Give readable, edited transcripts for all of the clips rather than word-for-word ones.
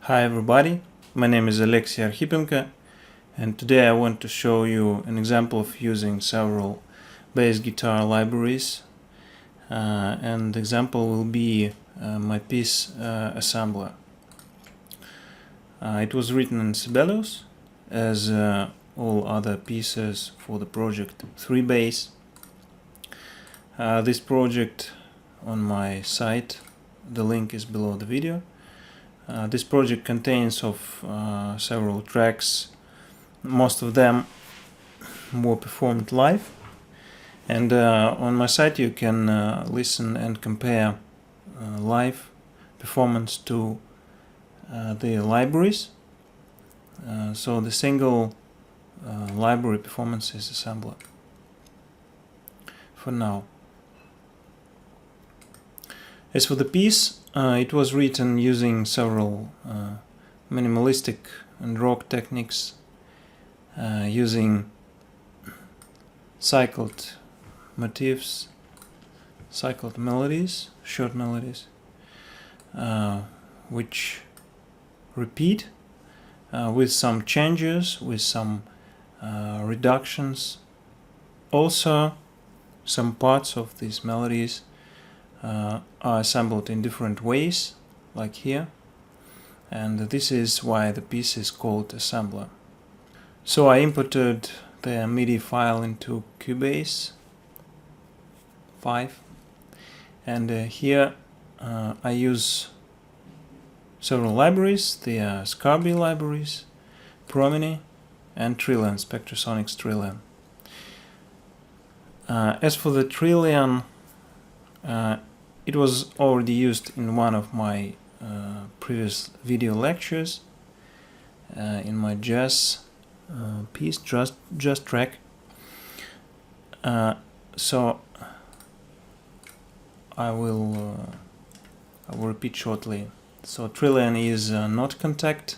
Hi everybody, my name is Alexey Archipenko, and today I want to show you an example of using several bass guitar libraries, and the example will be my piece assembler. It was written in Sibelius, as all other pieces for the project 3 bass. This project on my site, the link is below the video. This project contains of several tracks. Most of them were performed live, and on my site you can listen and compare live performance to the libraries. So the single library performance is assembler for now. As for the piece, it was written using several minimalistic and rock techniques, using cycled motifs, cycled melodies, short melodies, which repeat with some changes, with some reductions. Also, some parts of these melodies are assembled in different ways, like here, and this is why the piece is called assembler. So I imported the MIDI file into Cubase 5, and here I use several libraries. They are Scarbee libraries, Prominy and Trilian, Spectrasonics Trilian. As for the Trilian, it was already used in one of my previous video lectures, in my jazz piece, jazz track. So I will repeat shortly. So Trilian is not contact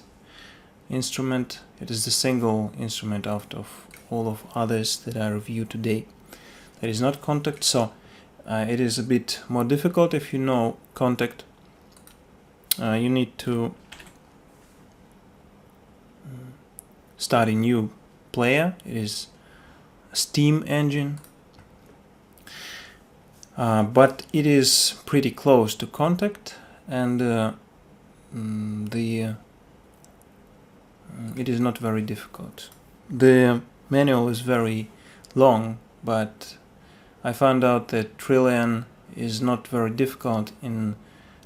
instrument. It is the single instrument out of all of others that I reviewed today that is not contact. So it is a bit more difficult if you know contact. You need to start a new player. It is a steam engine, but it is pretty close to contact, and it is not very difficult. The manual is very long, but I found out that Trilian is not very difficult in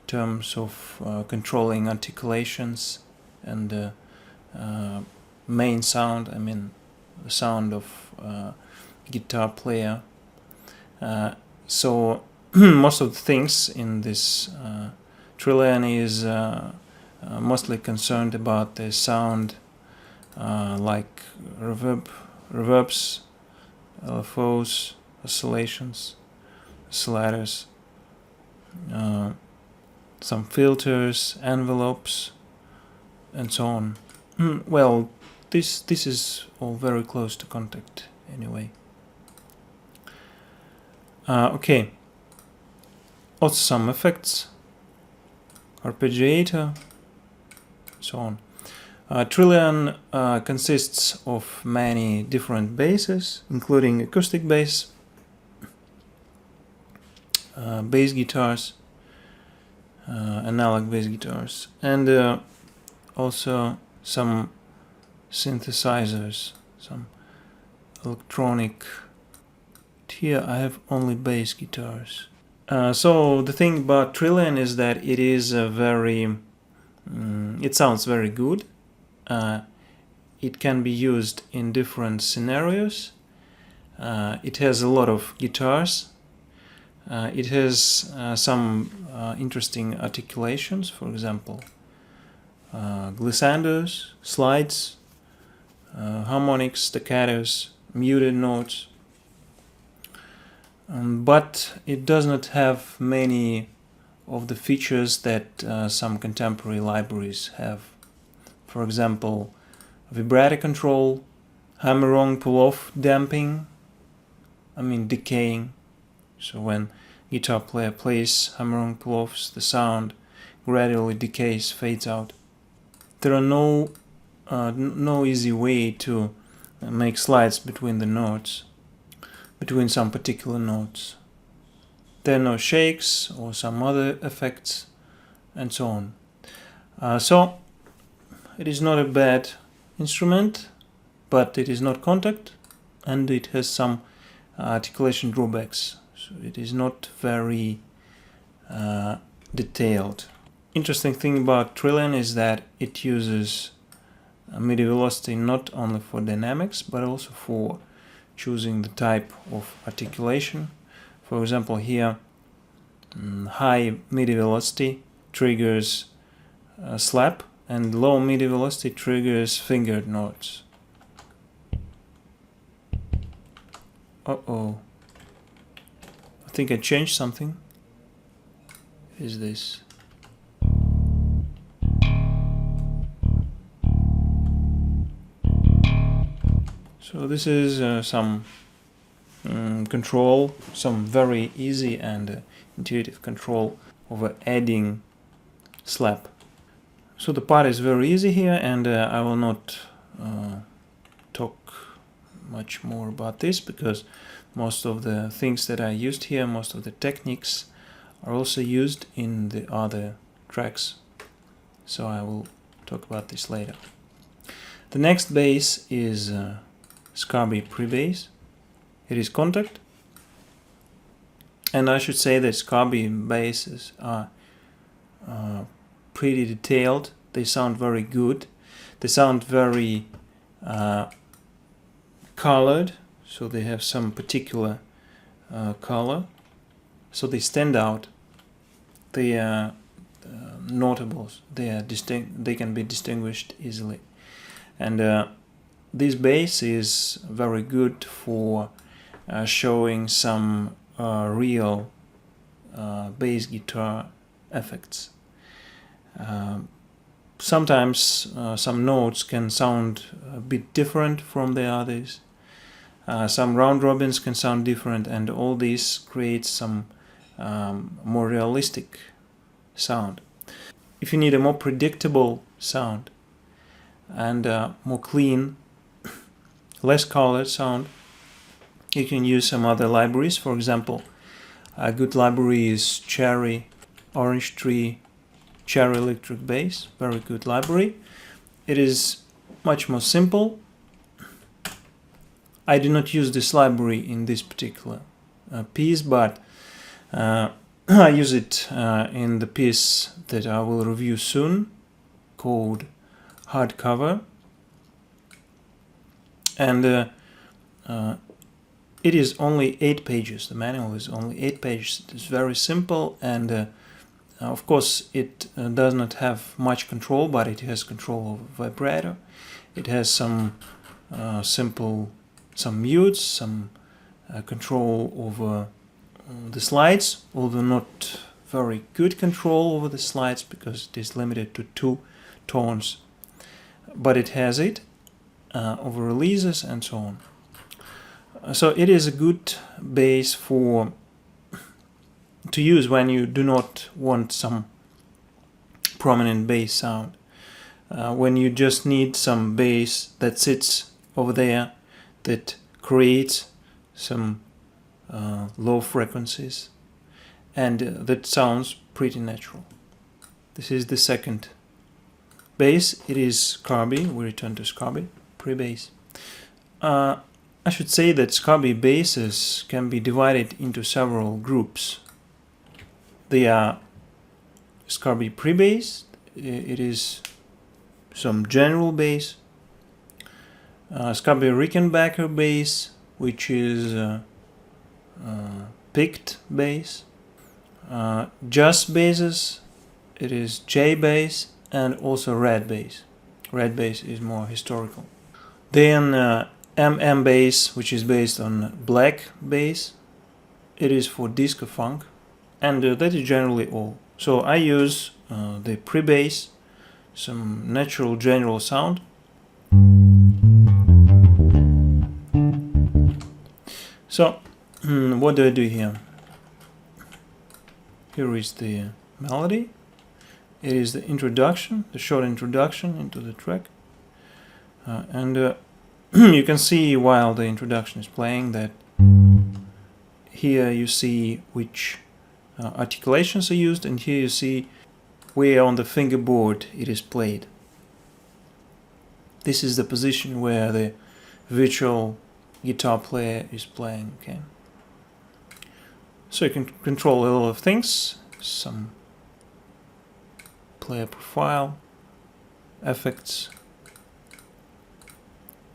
terms of controlling articulations and main sound, I mean the sound of guitar player. So most of the things in this Trilian is mostly concerned about the sound, like reverbs, LFOs, oscillations, oscillators, some filters, envelopes, and so on. Well, this is all very close to contact anyway. Okay, also some effects, arpeggiator, so on. Trilian consists of many different basses, including acoustic bass, bass guitars, analog bass guitars, and also some synthesizers, some electronic. Here I have only bass guitars. So the thing about Trilian is that it is a very it sounds very good. It can be used in different scenarios. It has a lot of guitars. It has some interesting articulations, for example, glissandos, slides, harmonics, staccatos, muted notes. But it does not have many of the features that some contemporary libraries have. For example, vibrato control, hammer-on pull-off damping, decaying. So when guitar player plays hammer-on pull-offs, the sound gradually decays, fades out. there are no easy way to make slides between the notes, between some particular notes. There are no shakes or some other effects and so on. So it is not a bad instrument, but it is not contact and it has some articulation drawbacks. So it is not very detailed. Interesting thing about Trilian is that it uses MIDI velocity not only for dynamics but also for choosing the type of articulation. For example, here high MIDI velocity triggers slap and low MIDI velocity triggers fingered notes. Uh-oh. I think I changed something. What is this? So this is some control, some very easy and intuitive control over adding slap. So the part is very easy here, and I will not talk much more about this because most of the things that I used here, most of the techniques are also used in the other tracks. So I will talk about this later. The next bass is Scarbee Pre-Bass. It is contact, and I should say that Scarbee basses are pretty detailed. They sound very good. They sound very colored, so they have some particular color, so they stand out. They are notables. They are distinct. They can be distinguished easily, and this bass is very good for showing some real bass guitar effects. Sometimes some notes can sound a bit different from the others. Some round robins can sound different, and all this creates some more realistic sound. If you need a more predictable sound and more clean, less colored sound, you can use some other libraries. For example, a good library is Cherry, Orange Tree, Cherry Electric Bass. Very good library. It is much more simple. I do not use this library in this particular piece, but I use it in the piece that I will review soon, called Hardcover. And it is only 8 pages. The manual is only 8 pages. It is very simple, and of course it does not have much control, but it has control over vibrato. It has some some mutes, some control over the slides, although not very good control over the slides because it is limited to 2 tones, but it has it over releases and so on. So it is a good bass to use when you do not want some prominent bass sound. When you just need some bass that sits over there, that creates some low frequencies, and that sounds pretty natural. This is the second bass. It is Scarbee. We return to Scarbee Pre-Bass. I should say that Scarbee basses can be divided into several groups. They are Scarbee Pre-Bass. It is some general bass. Scarbee Rickenbacker bass, which is picked bass. Jazz basses, it is Jay Bass, and also red bass. Red bass is more historical. Then MM bass, which is based on black bass. It is for disco funk, and that is generally all. So I use the pre-bass, some natural general sound. So what do I do here? Here is the melody, it is the introduction, the short introduction into the track. You can see while the introduction is playing that here you see which articulations are used, and here you see where on the fingerboard it is played. This is the position where the virtual guitar player is playing. Okay. So you can control a lot of things, some player profile, effects,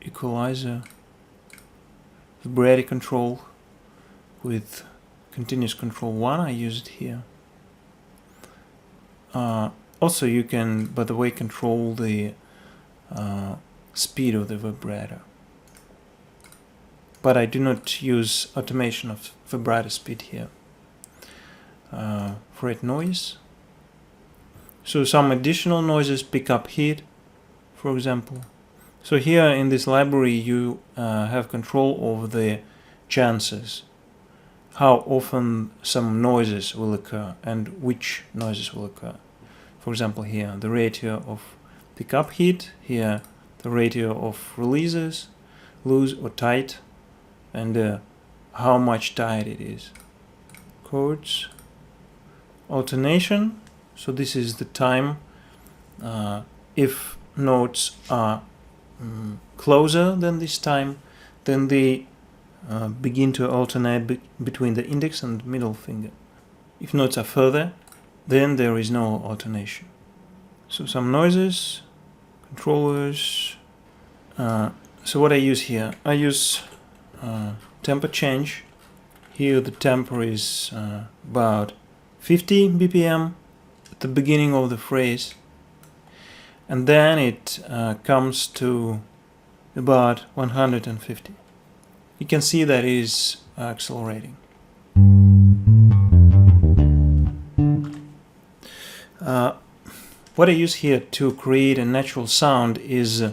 equalizer, vibrato control with continuous control 1, I use it here. Also you can, by the way, control the speed of the vibrato. But I do not use automation of vibrato speed here. Fret noise. So some additional noises pick up heat, for example. So here in this library you have control over the chances, how often some noises will occur and which noises will occur. For example, here the ratio of pickup heat, here the ratio of releases, loose or tight, and how much tight it is. Chords, alternation, so this is the time if notes are closer than this time, then they begin to alternate between the index and middle finger. If notes are further, then there is no alternation. So some noises, controllers. So what I use here, I use tempo change. Here the tempo is about 50 BPM at the beginning of the phrase, and then it comes to about 150. You can see that it is accelerating. What I use here to create a natural sound is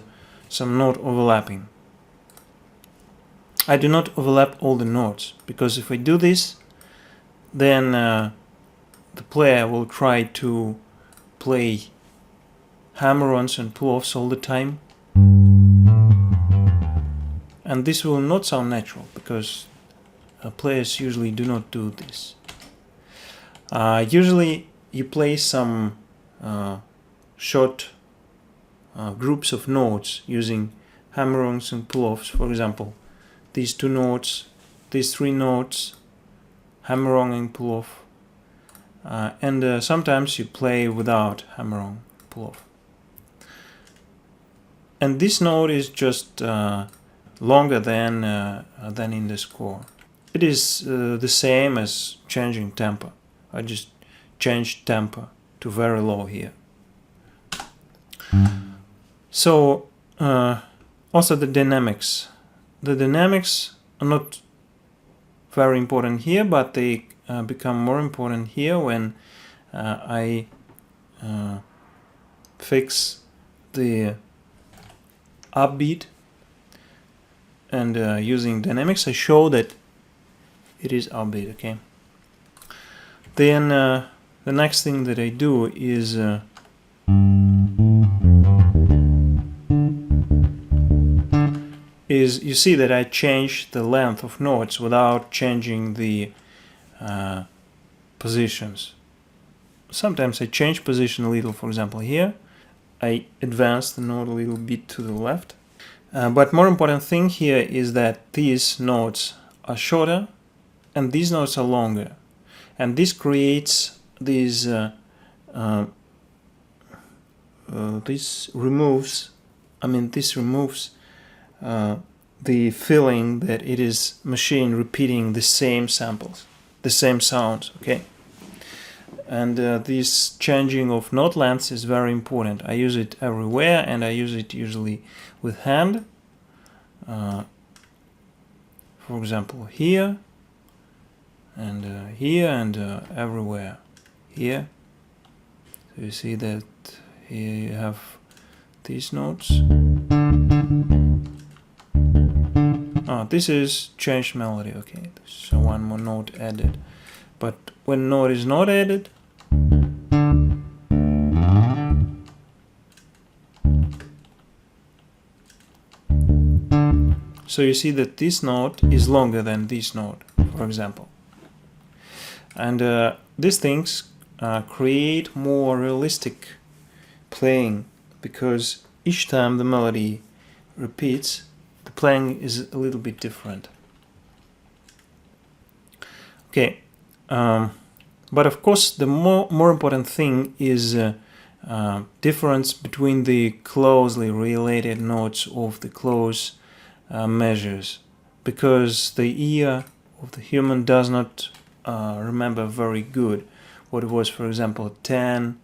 some note overlapping. I do not overlap all the notes, because if I do this, then the player will try to play hammer-ons and pull-offs all the time, and this will not sound natural, because players usually do not do this. Usually you play some short groups of notes using hammer-ons and pull-offs. For example, these two notes, these three notes, hammer-on and pull-off, and sometimes you play without hammer-on, pull-off. And this note is just longer than in the score. It is the same as changing tempo. I just changed tempo to very low here. So also the dynamics. The dynamics are not very important here, but they become more important here when I fix the upbeat, and using dynamics I show that it is upbeat. Okay. Then the next thing that I do is you see that I change the length of notes without changing the positions. Sometimes I change position a little. For example, here I advance the note a little bit to the left. But more important thing here is that these notes are shorter and these notes are longer, and this creates these this removes the feeling that it is machine repeating the same samples, the same sounds. Okay. And this changing of note lengths is very important. I use it everywhere, and I use it usually with hand. For example, here and here and everywhere. Here, so you see that here you have these notes. This is changed melody. Okay, so one more note added. But when note is not added, So you see that this note is longer than this note, for example. And these things create more realistic playing, because each time the melody repeats, the playing is a little bit different. Okay, but of course the more important thing is difference between the closely related notes of the close measures, because the ear of the human does not remember very good what it was, for example, 10,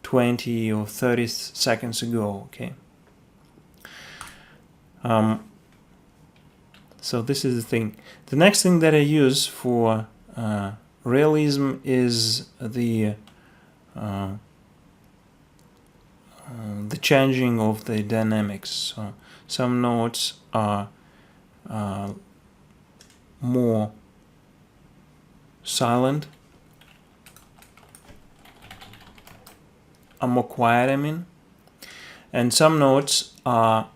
20 or 30 seconds ago. Okay. So this is the thing. The next thing that I use for realism is the changing of the dynamics. So some notes are more silent, are more quiet, I mean, and some notes are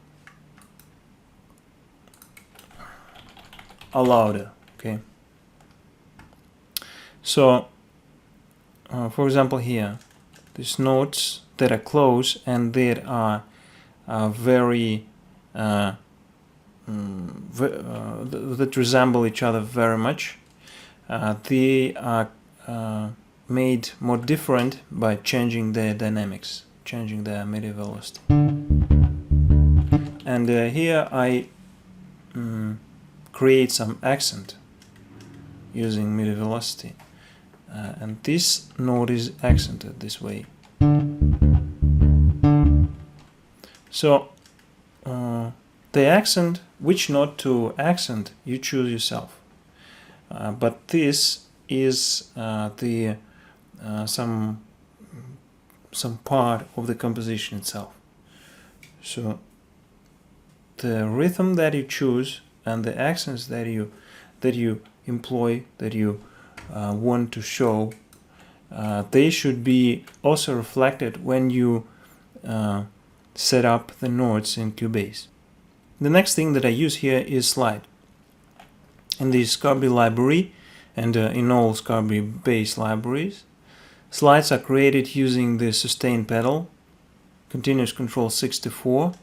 louder. Okay, so for example here, these notes that are close and that are very that resemble each other very much, they are made more different by changing their dynamics, changing their MIDI velocity. And here I create some accent using MIDI velocity, and this note is accented this way. So the accent, which note to accent, you choose yourself, but this is some part of the composition itself. So the rhythm that you choose and the accents that you employ, that you want to show, they should be also reflected when you set up the notes in Cubase. The next thing that I use here is slide. In the Scarbee library and in all Scarbee bass libraries, slides are created using the sustain pedal, continuous control 64,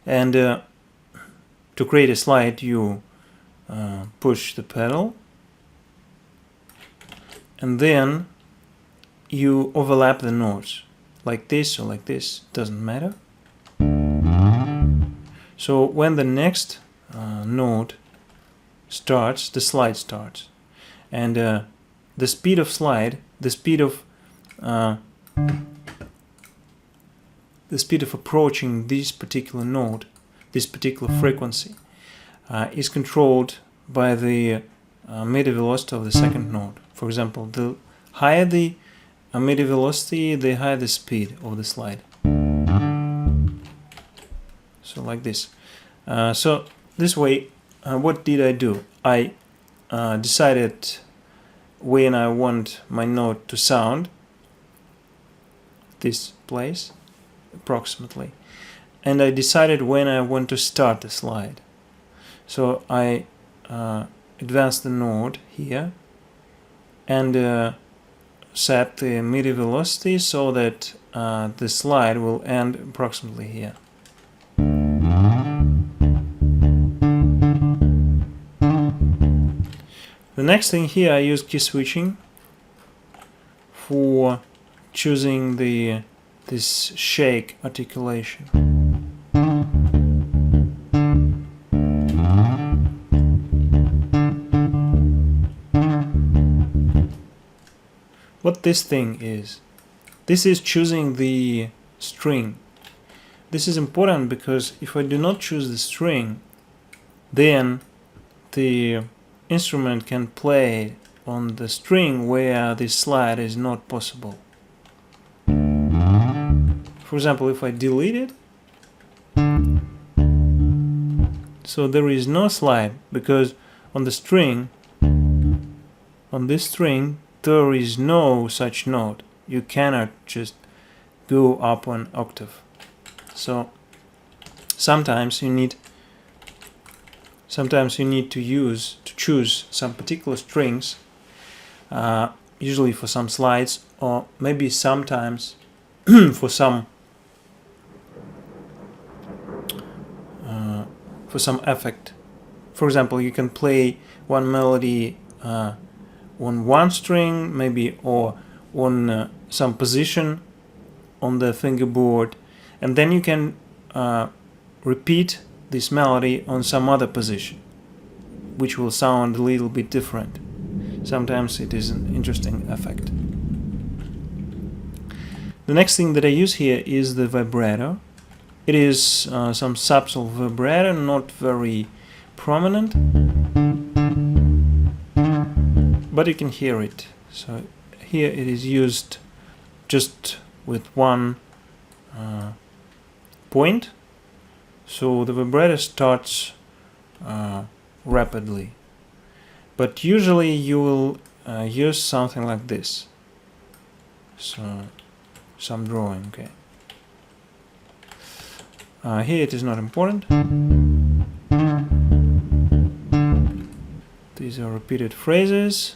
and to create a slide you push the pedal and then you overlap the notes like this or like this, doesn't matter. So when the next note starts, the slide starts, and the speed of slide, the speed of approaching this particular note, this particular frequency, is controlled by the MIDI velocity of the second note. For example, the higher the MIDI velocity, the higher the speed of the slide. So like this. So this way, what did I do? I decided when I want my note to sound, this place approximately, and I decided when I want to start the slide. So I advanced the note here and set the MIDI velocity so that the slide will end approximately here. The next thing here, I use key switching for choosing this shake articulation. What this thing is? This is choosing the string. This is important because if I do not choose the string, then the instrument can play on the string where this slide is not possible. For example, if I delete it, so there is no slide because on the string, on this string, there is no such note. You cannot just go up an octave. So sometimes you need sometimes you need to choose some particular strings, usually for some slides, or maybe sometimes for some effect. For example, you can play one melody on one string, maybe, or on some position on the fingerboard, and then you can repeat this melody on some other position, which will sound a little bit different. Sometimes it is an interesting effect. The next thing that I use here is the vibrato. It is some subtle vibrato, not very prominent, but you can hear it. So here it is used just with one point, so the vibrato starts rapidly. But usually you will use something like this. So some drawing, okay. Here it is not important. These are repeated phrases.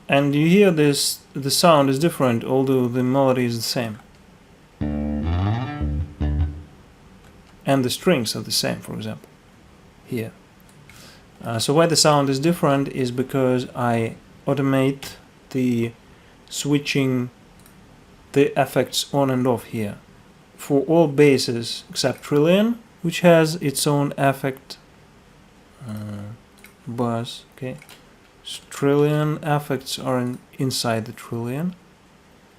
And you hear this, the sound is different, although the melody is the same. And the strings are the same, for example, here. So why the sound is different is because I automate the switching the effects on and off here. For all basses except Trilian, which has its own effect bus, okay. Trilian effects are inside the Trilian.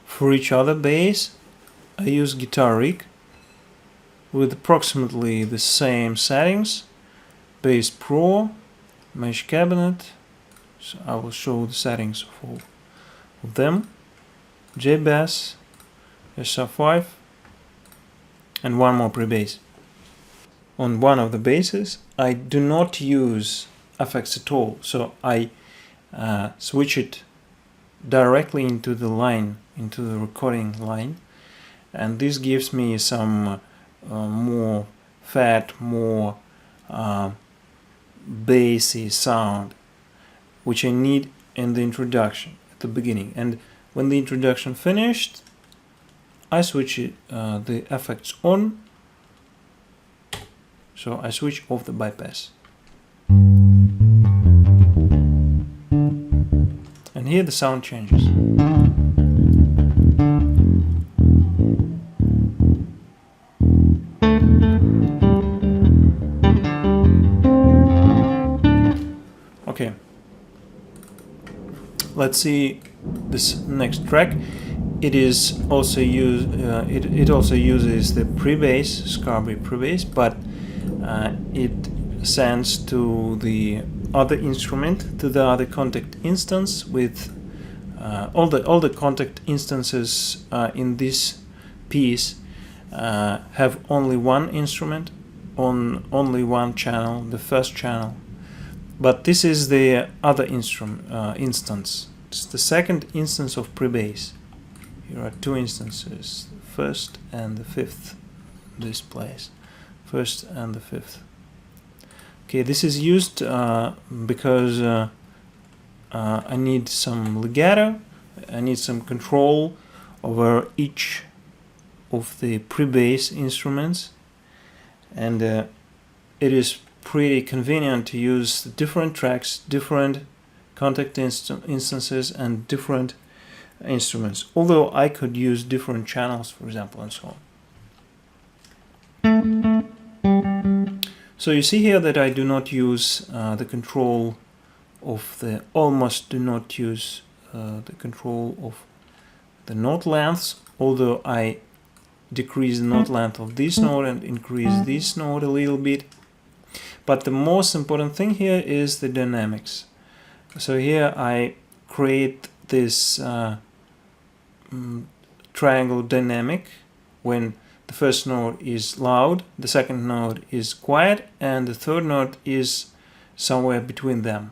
For each other bass, I use Guitar Rig with approximately the same settings. Bass Pro, Mesh Cabinet, so I will show the settings of all of them. Jay Bass, SR5, and one more pre-bass. On one of the basses, I do not use effects at all, so I switch it directly into the line, into the recording line, and this gives me some more fat, more bassy sound, which I need in the introduction at the beginning. And when the introduction finished, I switch it, the effects on, so I switch off the bypass. And here the sound changes. Okay, let's see this next track. It is also it also uses the pre-bass, Scarbee pre-bass, but it sends to the other instrument, to the other contact instance, with all the contact instances in this piece have only one instrument on only one channel, the first channel. But this is the other instance. It's the second instance of pre-bass. Here are two instances, the first and the fifth. This place, first and the fifth. Okay, this is used because I need some legato. I need some control over each of the pre-bass instruments, and it is pretty convenient to use different tracks, different contact instances, and different instruments, although I could use different channels, for example, and so on. So you see here that I do not use the control of the, almost do not use the control of the note lengths, although I decrease the note length of this note and increase this note a little bit. But the most important thing here is the dynamics. So here I create this triangle dynamic when the first note is loud, the second note is quiet, and the third note is somewhere between them.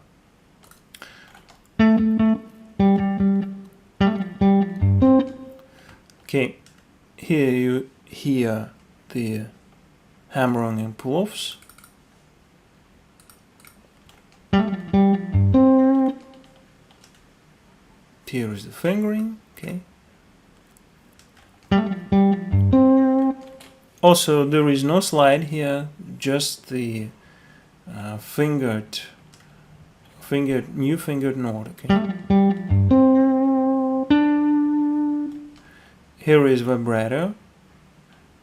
Okay, here you hear the hammer-on and pull-offs. Here is the fingering, okay. Also, there is no slide here, just the new fingered note, okay. Here is vibrato.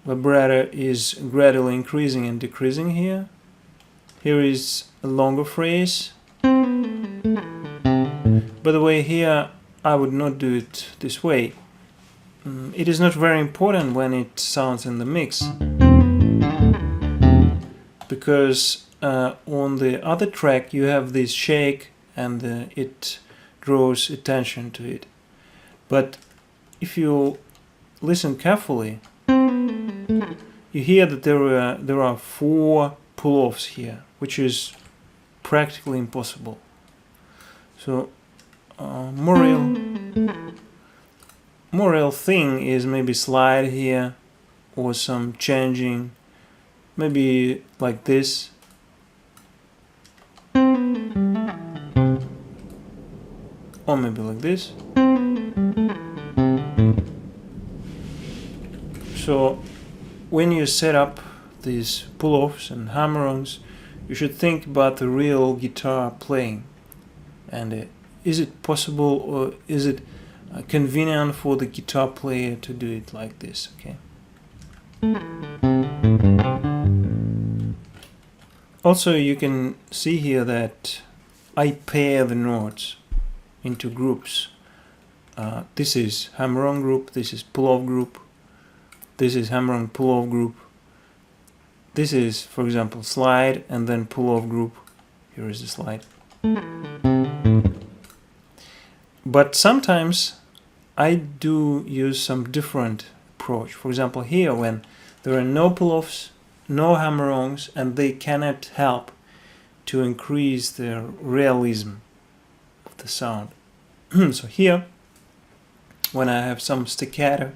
Vibrato is gradually increasing and decreasing here. Here is a longer phrase. By the way, here I would not do it this way. It is not very important when it sounds in the mix, because on the other track you have this shake and it draws attention to it. But if you listen carefully, you hear that there are 4 pull-offs here, which is practically impossible. So more real thing is maybe slide here, or some changing, maybe like this. Or maybe like this. So when you set up these pull-offs and hammer-ons, you should think about the real guitar playing. And is it possible, or is it convenient for the guitar player to do it like this, okay? Also, you can see here that I pair the notes into groups. This is hammer-on group, this is pull-off group, this is hammer-on pull-off group, this is, for example, slide and then pull-off group. Here is the slide. But sometimes I do use some different approach. For example, here, when there are no pull-offs, no hammer-ons, and they cannot help to increase the realism of the sound. So here, when I have some staccato,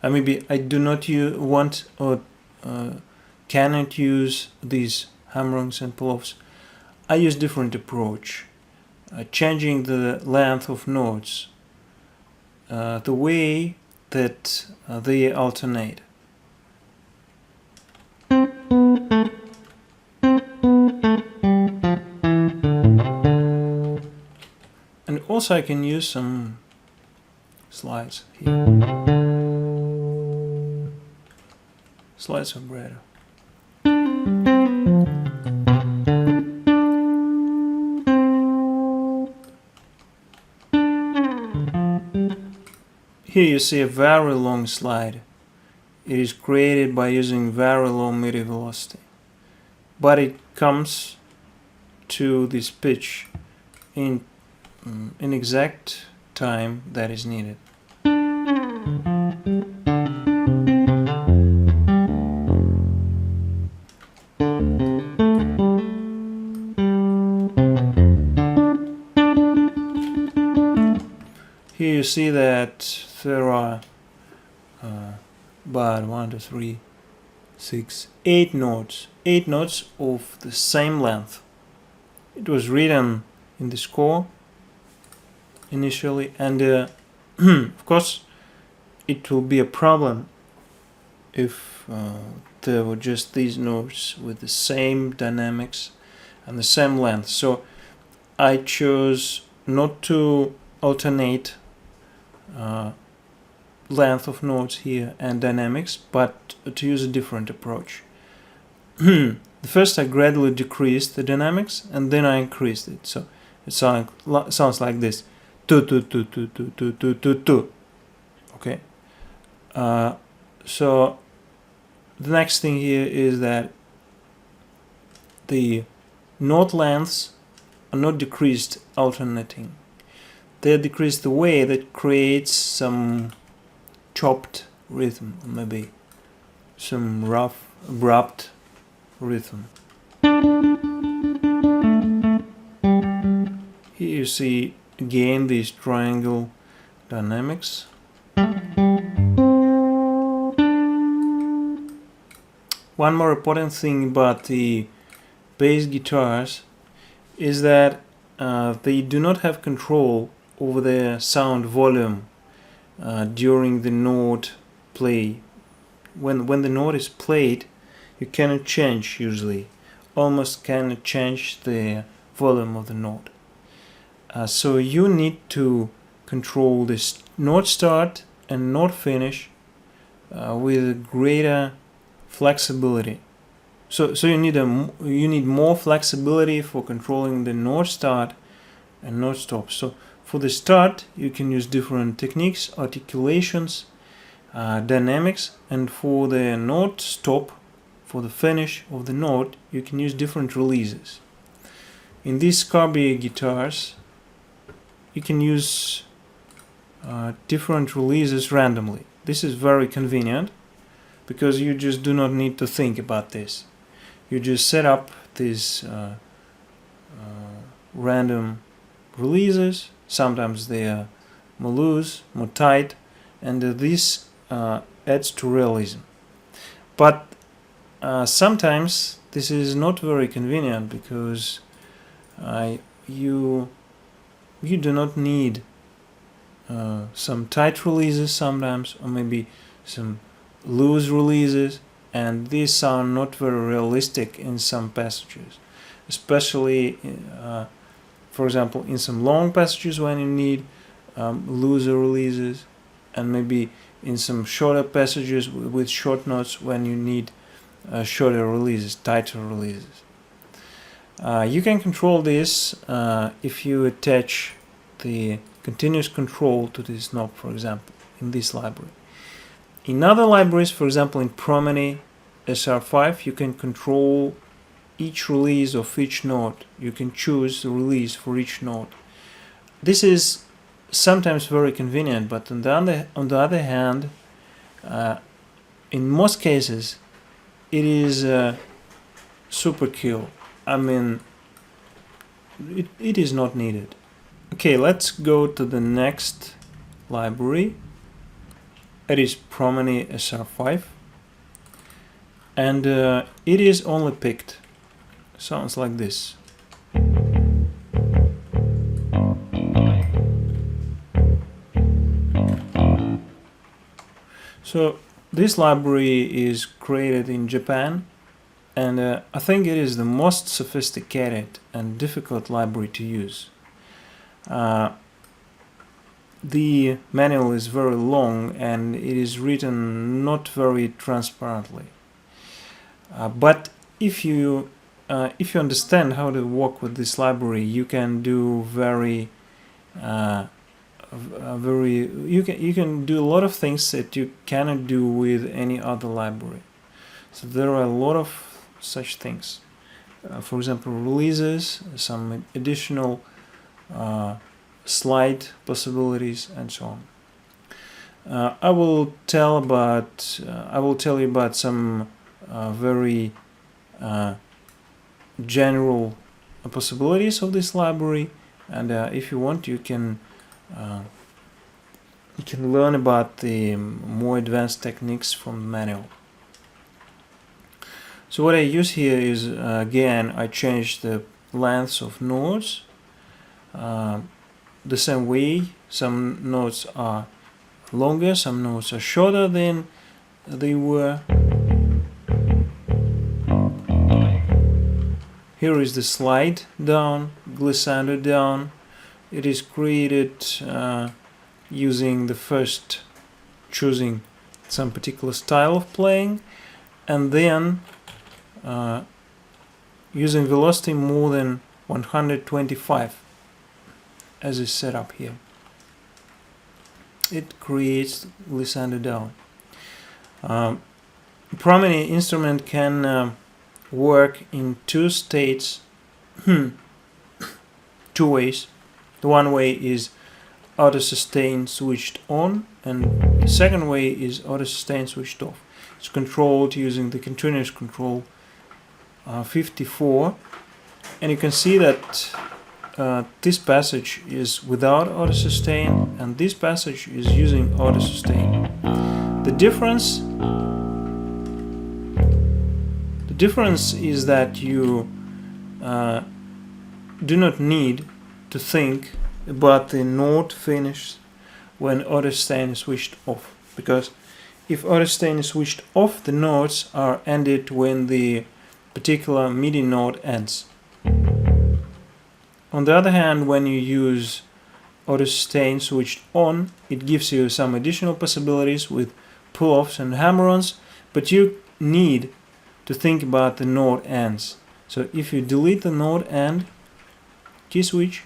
maybe I do not want or cannot use these hammer-ons and pull-offs, I use different approach, changing the length of notes, the way that they alternate. And also I can use some slides here. Slides vibrato. Here you see a very long slide. It is created by using very low MIDI velocity, but it comes to this pitch in exact time that is needed. Here you see that there are about 1, 2, 3, 6, 8 notes. 8 notes of the same length. It was written in the score initially, and of course it will be a problem if there were just these notes with the same dynamics and the same length. So I chose not to alternate length of notes here and dynamics, but to use a different approach. First I gradually decreased the dynamics, and then I increased it. So it sounds like this. Tu tu tu tu tu tu tu tu tu. Okay. So the next thing here is that the note lengths are not decreased alternating. They are decreased the way that creates some chopped rhythm, maybe some rough, abrupt rhythm. Here you see again these triangle dynamics. one more important thing about the bass guitars is that they do not have control over the sound volume during the note play. When the note is played, you cannot change usually, almost cannot change the volume of the note. So you need to control this note start and note finish with greater flexibility. So you need more flexibility for controlling the note start and note stop. So for the start, you can use different techniques, articulations, dynamics, and for the note stop, for the finish of the note, you can use different releases. In these Scarbee guitars, you can use different releases randomly. This is very convenient because you just do not need to think about this. You just set up these random releases. Sometimes they are more loose, more tight, and this adds to realism. But sometimes this is not very convenient because you do not need some tight releases sometimes, or maybe some loose releases, and these sound not very realistic in some passages, especially for example in some long passages when you need looser releases, and maybe in some shorter passages with short notes when you need shorter releases, tighter releases. You can control this if you attach the continuous control to this knob, for example, in this library. In other libraries, for example in Prominy SR5, you can control each release of each note. You can choose the release for each note. This is sometimes very convenient, but on the other hand, in most cases, it is super kill. I mean, it is not needed. Okay, let's go to the next library. It is Prominy SR5, and it is only picked. Sounds like this. So this library is created in Japan, and I think it is the most sophisticated and difficult library to use. The manual is very long and it is written not very transparently. But if you understand how to work with this library, you can do you can do a lot of things that you cannot do with any other library. So there are a lot of such things. For example, releases, some additional slide possibilities, and so on. I will tell you about some very general possibilities of this library, and if you want, you can learn about the more advanced techniques from the manual. So what I use here is again I changed the lengths of notes. The same way, some notes are longer, some notes are shorter than they were. Here is the slide down, glissando down. It is created using the first choosing some particular style of playing, and then using velocity more than 125 as is set up here. It creates glissando down. Prominy instrument can work in two states, two ways. The one way is auto sustain switched on, and the second way is auto sustain switched off. It's controlled using the continuous control 54, and you can see that this passage is without auto sustain and this passage is using auto sustain. The difference difference is that you do not need to think about the note finish when auto sustain is switched off, because if auto sustain is switched off, the notes are ended when the particular MIDI note ends. On the other hand, when you use auto sustain switched on, it gives you some additional possibilities with pull-offs and hammer-ons, but you need to think about the note ends. So if you delete the note end, key switch,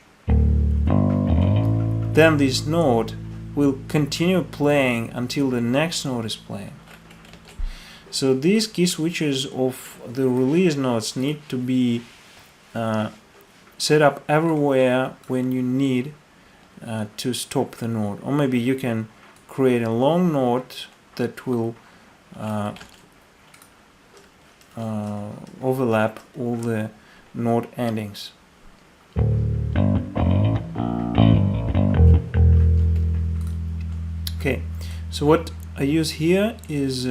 then this note will continue playing until the next note is playing. So these key switches of the release notes need to be set up everywhere when you need to stop the note. Or maybe you can create a long note that will overlap all the note endings. Okay, so what I use here is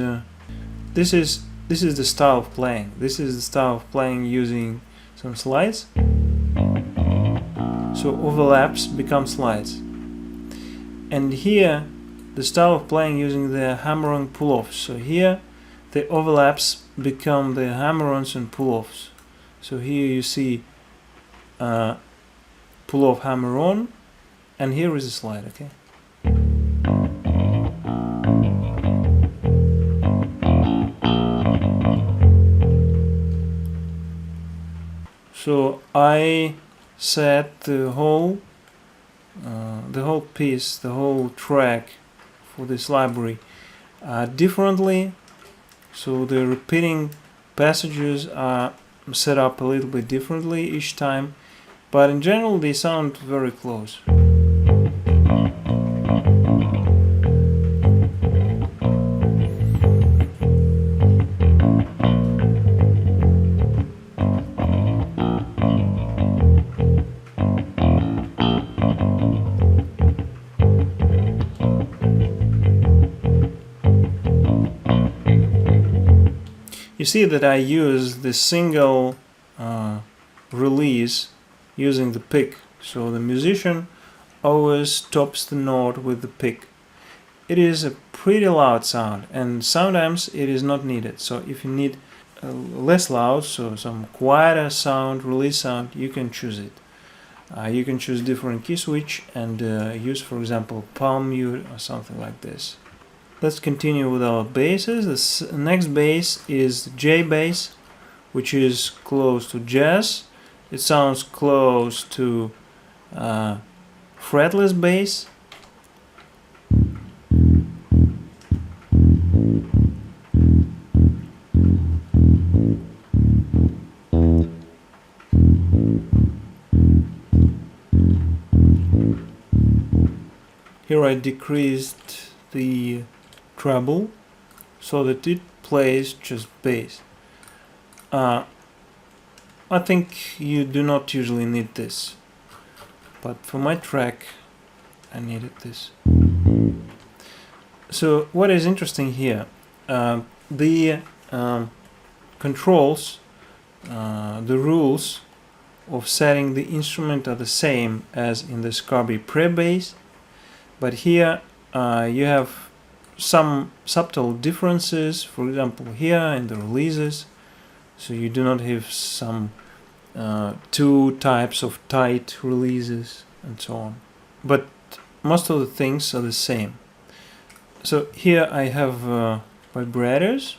this is the style of playing. This is the style of playing using some slides. So overlaps become slides. And here the style of playing using the hammer-on pull-offs. So here the overlaps become the hammer-ons and pull-offs. So here you see pull-off hammer-on, and here is a slide. Okay. So I set the whole piece, the whole track for this library differently. So the repeating passages are set up a little bit differently each time, but in general they sound very close. You see that I use the single release using the pick, so the musician always stops the note with the pick. It is a pretty loud sound, and sometimes it is not needed. So if you need less loud, so some quieter sound, release sound, you can choose it. You can choose different key switch and use, for example, palm mute or something like this. Let's continue with our basses. The next bass is the Jay Bass, which is close to jazz. It sounds close to fretless bass. Here I decreased the treble so that it plays just bass. I think you do not usually need this, but for my track I needed this. So what is interesting here, the controls, the rules of setting the instrument are the same as in the Scarbee Pre-Bass, but here you have some subtle differences. For example, here in the releases, so you do not have some two types of tight releases and so on, but most of the things are the same. So here I have vibrators,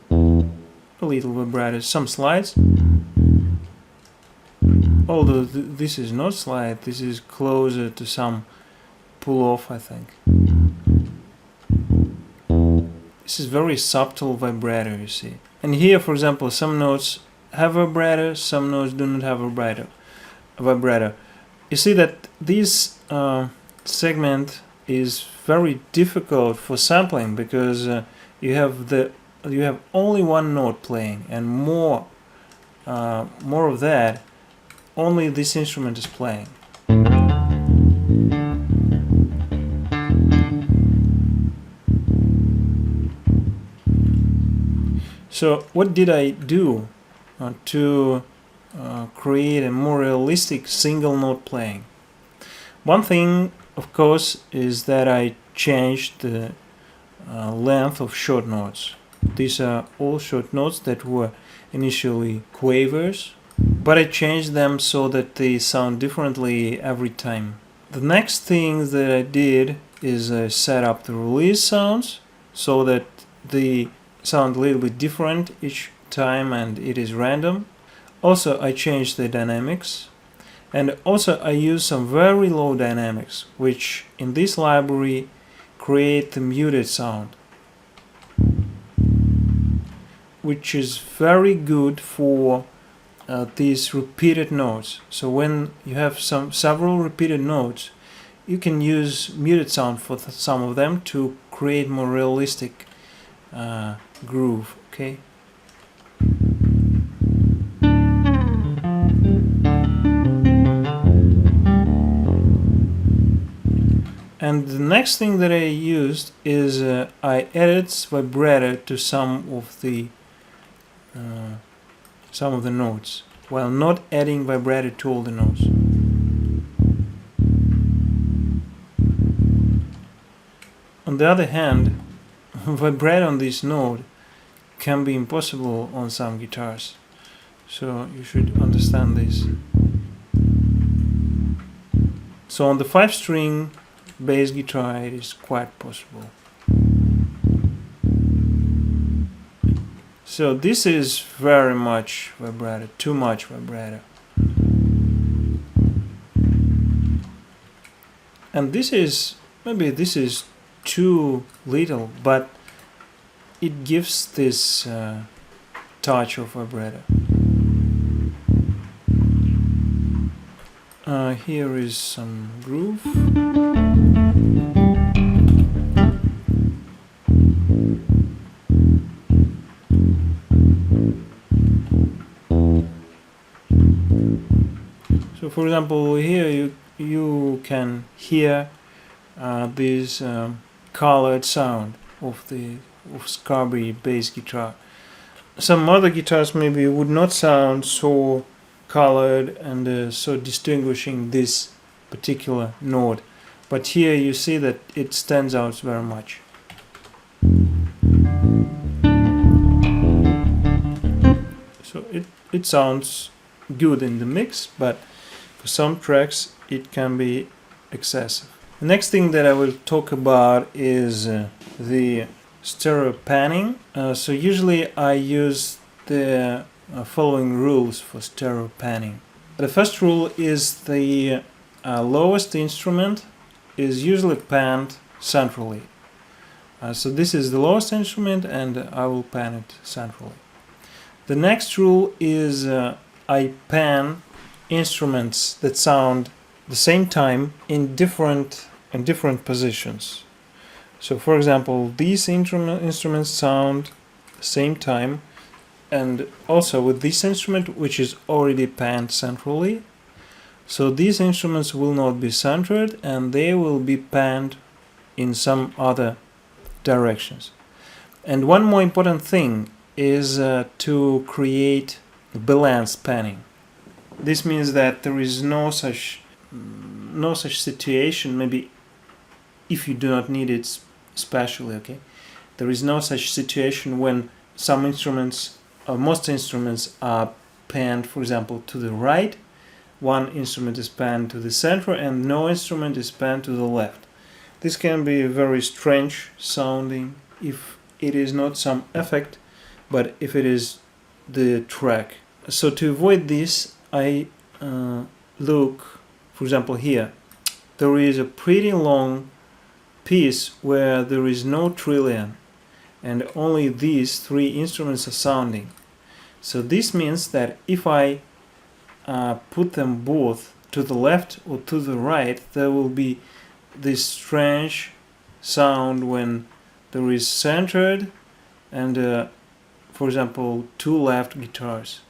a little vibrators, some slides, although this is not slide, this is closer to some pull-off, I think. This is very subtle vibrator, you see. And here, for example, some notes have vibrator, some notes do not have vibrator. You see that this segment is very difficult for sampling because you have only one note playing, and more of that, only this instrument is playing. So what did I do to create a more realistic single note playing? One thing, of course, is that I changed the length of short notes. These are all short notes that were initially quavers, but I changed them so that they sound differently every time. The next thing that I did is I set up the release sounds so that they sound a little bit different each time and it is random. Also, I changed the dynamics, and also I use some very low dynamics, which in this library create the muted sound, which is very good for these repeated notes. So when you have several repeated notes, you can use muted sound for some of them to create more realistic groove. Okay. And the next thing that I used is I added vibrato to some of the notes, while not adding vibrato to all the notes. On the other hand, vibrato on this note can be impossible on some guitars, so you should understand this. So on the 5-string bass guitar it is quite possible. So this is very much vibrato, too much vibrato. And maybe this is too little, but it gives this touch of vibrato. Here is some groove. So for example, here you can hear this colored sound of Scarbee bass guitar. Some other guitars maybe would not sound so colored and so distinguishing this particular note, but here you see that it stands out very much. So it sounds good in the mix, but for some tracks it can be excessive. The next thing that I will talk about is the stereo panning. So usually I use the following rules for stereo panning. The first rule is the lowest instrument is usually panned centrally. So this is the lowest instrument and I will pan it centrally. The next rule is I pan instruments that sound the same time in different positions. So for example, these instruments sound the same time, and also with this instrument, which is already panned centrally. So these instruments will not be centered and they will be panned in some other directions. And one more important thing is to create balanced panning. This means that there is no such situation, maybe if you do not need it especially, okay? There is no such situation when some instruments, most instruments are panned, for example, to the right, one instrument is panned to the center, and no instrument is panned to the left. This can be very strange sounding if it is not some effect, but if it is the track. So to avoid this, I look, for example, here. There is a pretty long piece where there is no Trilian, and only these three instruments are sounding. So this means that if I put them both to the left or to the right, there will be this strange sound when there is centered and for example, two left guitars.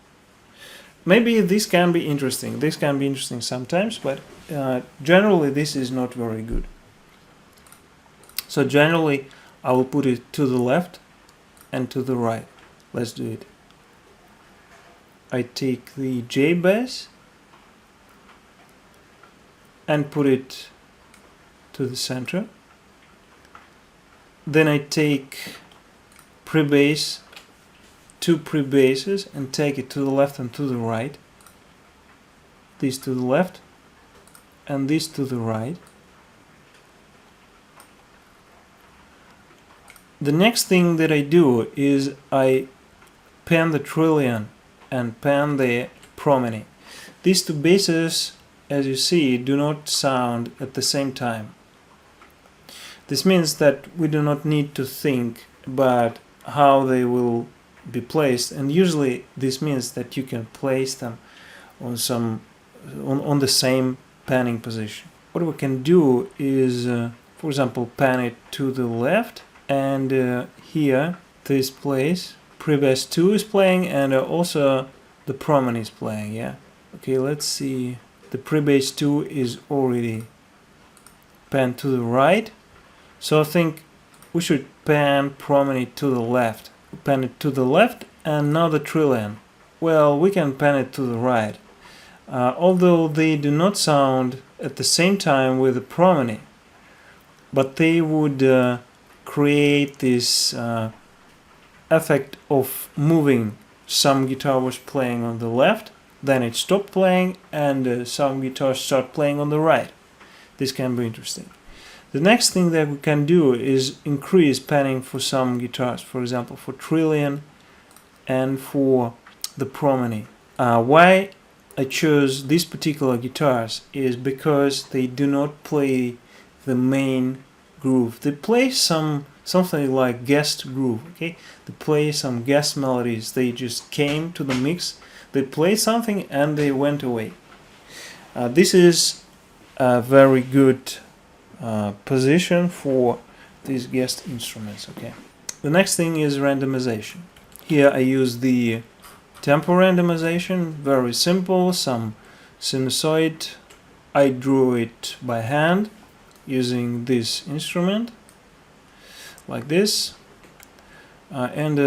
Maybe this can be interesting. This can be interesting sometimes, but generally this is not very good. So generally I will put it to the left and to the right. Let's do it. I take the Jay Bass and put it to the center. Then I take pre-bass, 2 pre-basses, and take it to the left and to the right. This to the left and this to the right. The next thing that I do is I pan the Trilian and pan the Prominy. These 2 basses, as you see, do not sound at the same time. This means that we do not need to think about how they will be placed, and usually this means that you can place them on the same panning position. What we can do is, for example, pan it to the left, and here, this place, pre-bass 2 is playing, and also the Prominy is playing, yeah? Okay, let's see. The pre-bass 2 is already panned to the right, so I think we should pan Prominy to the left. Pan it to the left, and now the Trilian. Well, we can pan it to the right. Although they do not sound at the same time with the Prominy, but they would create this effect of moving. Some guitar was playing on the left, then it stopped playing, and some guitars start playing on the right. This can be interesting. The next thing that we can do is increase panning for some guitars, for example for Trilian and for the Prominy. Why I chose these particular guitars is because they do not play the main groove. They play something like guest groove, okay? They play some guest melodies. They just came to the mix, they played something and they went away. This is a very good position for these guest instruments, okay? The next thing is randomization. Here I use the tempo randomization, very simple, some sinusoid. I drew it by hand using this instrument, like this, and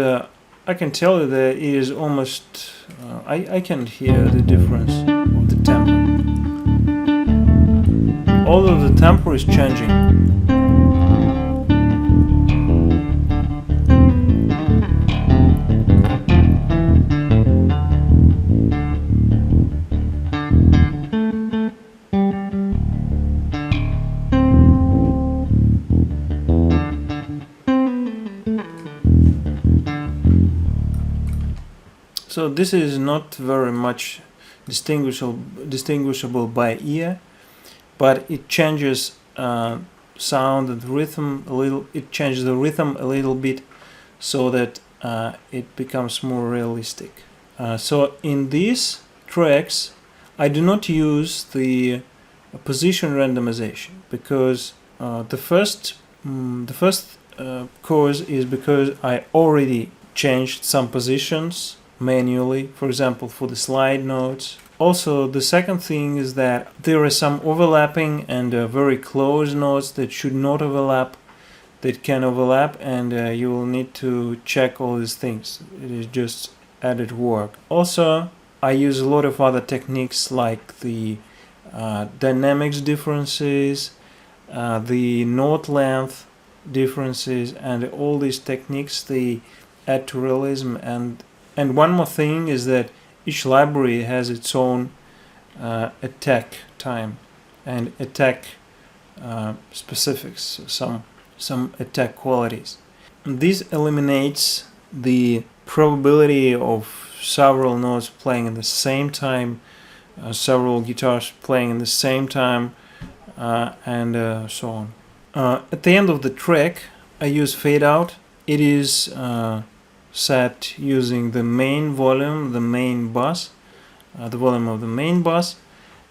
I can tell you that it is almost, I can hear the difference of the tempo. Although the tempo is changing. So this is not very much distinguishable by ear, but it changes sound and rhythm a little. It changes the rhythm a little bit, so that it becomes more realistic. So in these tracks, I do not use the position randomization because the first cause is because I already changed some positions manually, for example for the slide notes. Also, the second thing is that there is some overlapping and very close notes that should not overlap, that can overlap, and you will need to check all these things. It is just added work. Also, I use a lot of other techniques like the dynamics differences, the note length differences, and all these techniques, they add to realism. And one more thing is that each library has its own attack time and attack specifics, some attack qualities. And this eliminates the probability of several notes playing at the same time, several guitars playing at the same time, and so on. At the end of the track, I use fade out. It is set using the main volume, the main bass, the volume of the main bass,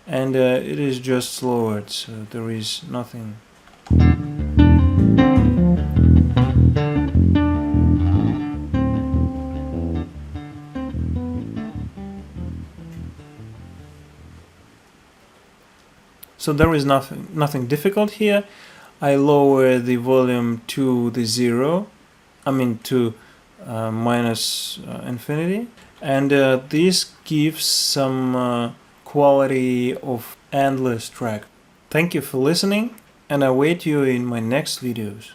and it is just lowered, so there is nothing. So there is nothing difficult here. I lower the volume to the zero, to minus infinity, and this gives some quality of endless track. Thank you for listening, and I await you in my next videos.